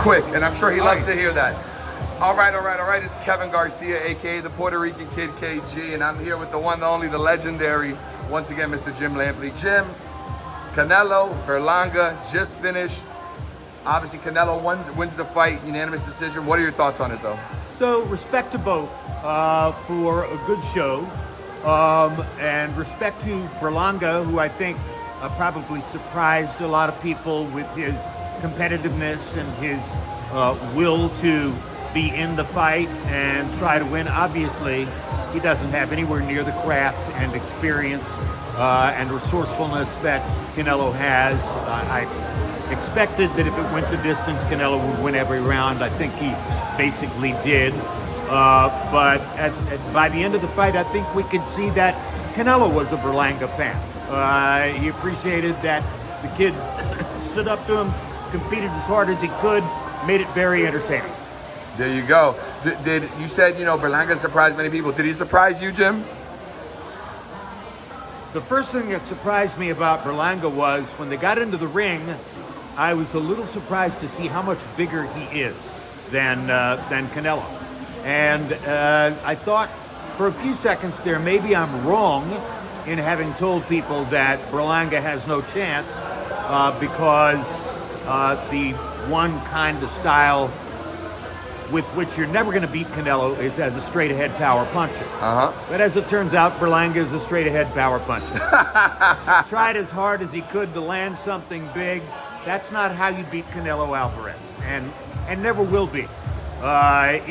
quick, and I'm sure he loves to hear that. All right. It's Kevin Garcia, aka the Puerto Rican Kid KG, and I'm here with the one, the only, the legendary, once again, Mr. Jim Lampley. Jim, Canelo Berlanga just finished. Obviously, Canelo wins the fight, unanimous decision. What are your thoughts on it, though? So, respect to both for a good show, and respect to Berlanga, who I think probably surprised a lot of people with his competitiveness and his will to be in the fight and try to win. Obviously, he doesn't have anywhere near the craft and experience and resourcefulness that Canelo has. I expected that if it went the distance, Canelo would win every round. I think he basically did. But by the end of the fight, I think we could see that Canelo was a Berlanga fan. He appreciated that the kid stood up to him, competed as hard as he could, made it very entertaining. There you go. Did you said, Berlanga surprised many people. Did he surprise you, Jim? The first thing that surprised me about Berlanga was when they got into the ring, I was a little surprised to see how much bigger he is than Canelo. And I thought for a few seconds there, maybe I'm wrong in having told people that Berlanga has no chance because the one kind of style with which you're never going to beat Canelo is as a straight-ahead power puncher. But as it turns out, Berlanga is a straight-ahead power puncher. He tried as hard as he could to land something big. That's not how you beat Canelo Alvarez, and never will be.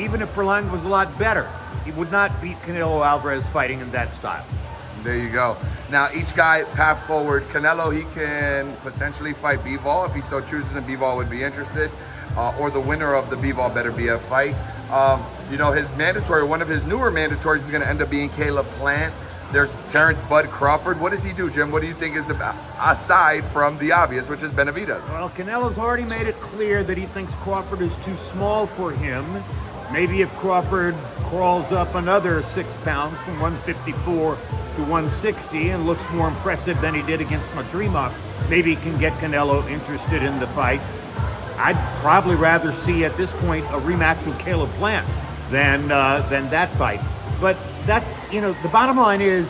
Even if Berlanga was a lot better, he would not beat Canelo Alvarez fighting in that style. There you go. Now, each guy, path forward. Canelo, he can potentially fight Bivol if he so chooses, and Bivol would be interested. Or the winner of the Bivol better be a fight. His mandatory, one of his newer mandatories is going to end up being Caleb Plant. There's Terrence Bud Crawford. What does he do, Jim? What do you think is aside from the obvious, which is Benavidez? Well, Canelo's already made it clear that he thinks Crawford is too small for him. Maybe if Crawford crawls up another 6 pounds from 154 to 160 and looks more impressive than he did against Madrimov, maybe he can get Canelo interested in the fight. I'd probably rather see at this point a rematch with Caleb Plant than that fight. But that, the bottom line is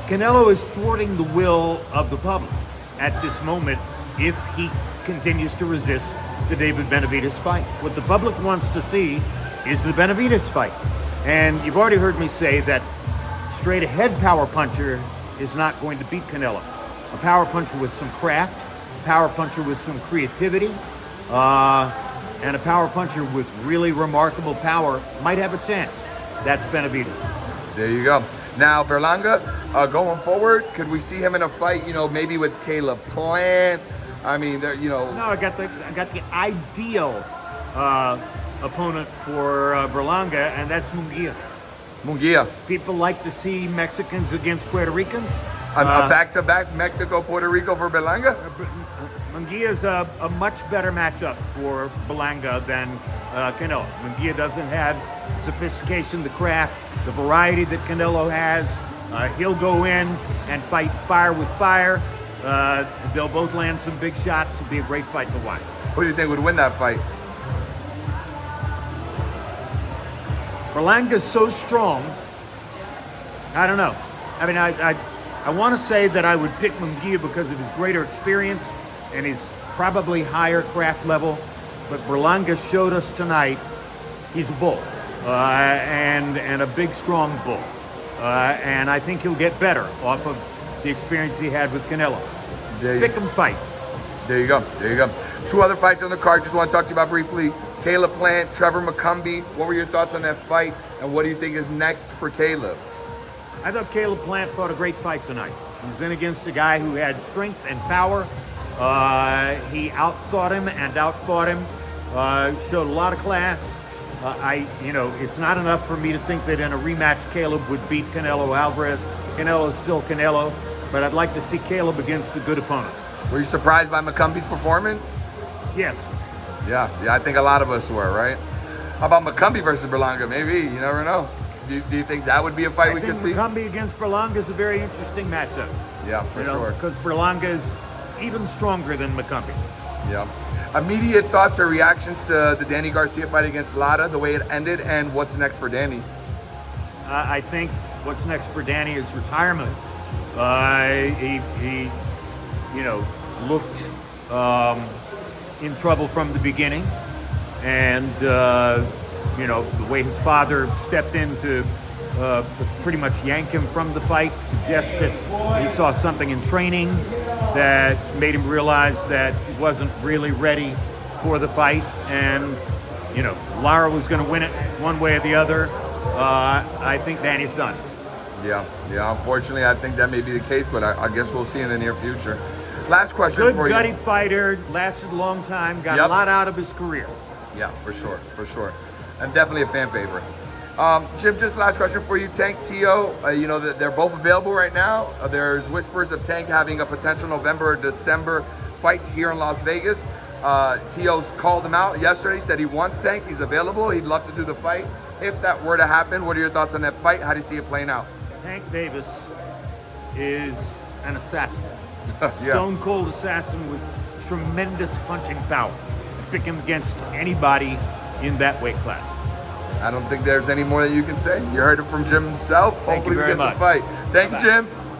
Canelo is thwarting the will of the public at this moment if he continues to resist the David Benavidez fight. What the public wants to see is the Benavidez fight. And you've already heard me say that straight ahead power puncher is not going to beat Canelo. A power puncher with some craft, a power puncher with some creativity, and a power puncher with really remarkable power might have a chance. That's Benavidez. There you go. Now, Berlanga, going forward, could we see him in a fight, maybe with Caleb Plant? I mean, No, I got the ideal opponent for Berlanga, and that's Munguia. People like to see Mexicans against Puerto Ricans. A back-to-back Mexico-Puerto Rico for Berlanga? Munguia is a much better matchup for Berlanga than Canelo. Munguia doesn't have sophistication, the craft, the variety that Canelo has. He'll go in and fight fire with fire. They'll both land some big shots. It'll be a great fight to watch. Who do you think would win that fight? Berlanga's so strong. I don't know. I mean, I want to say that I would pick Munguia because of his greater experience and his probably higher craft level, but Berlanga showed us tonight he's a bull, and a big, strong bull. And I think he'll get better off of the experience he had with Canelo. Pick him fight. There you go. 2 other fights on the card. Just want to talk to you about briefly. Caleb Plant, Trevor Mccum. What were your thoughts on that fight, and what do you think is next for Caleb? I thought Caleb Plant fought a great fight tonight. He was in against a guy who had strength and power. He outthought him and outfought him. Showed a lot of class. It's not enough for me to think that in a rematch Caleb would beat Canelo Alvarez. Canelo is still Canelo, but I'd like to see Caleb against a good opponent. Were you surprised by Mccum's performance? Yes. Yeah, I think a lot of us were, right? How about Mccum versus Berlanga? Maybe, you never know. Do you think that would be a fight we could see? Mccum against Berlanga is a very interesting matchup. Yeah, for sure. Because Berlanga is even stronger than Mccum. Yeah. Immediate thoughts or reactions to the Danny Garcia fight against Lara, the way it ended, and what's next for Danny? I think what's next for Danny is retirement. He looked in trouble from the beginning, and the way his father stepped in to pretty much yank him from the fight suggests that he saw something in training that made him realize that he wasn't really ready for the fight, and Lara was going to win it one way or the other. I think Danny's done. Yeah. Unfortunately, I think that may be the case, but I guess we'll see in the near future. Last question Good for you. gutty fighter, lasted a long time, got a lot out of his career. Yeah, for sure. And definitely a fan favorite. Jim, just last question for you. Tank, Tio, they're both available right now. There's whispers of Tank having a potential November or December fight here in Las Vegas. Tio's called him out yesterday, said he wants Tank, he's available, he'd love to do the fight. If that were to happen, what are your thoughts on that fight? How do you see it playing out? Tank Davis is an assassin. Yeah. Stone cold assassin with tremendous punching power. Pick him against anybody in that weight class. I don't think there's any more that you can say. You heard it from Jim himself. Thank you Hopefully we very get much. the fight. Thank you, Bye-bye. Jim.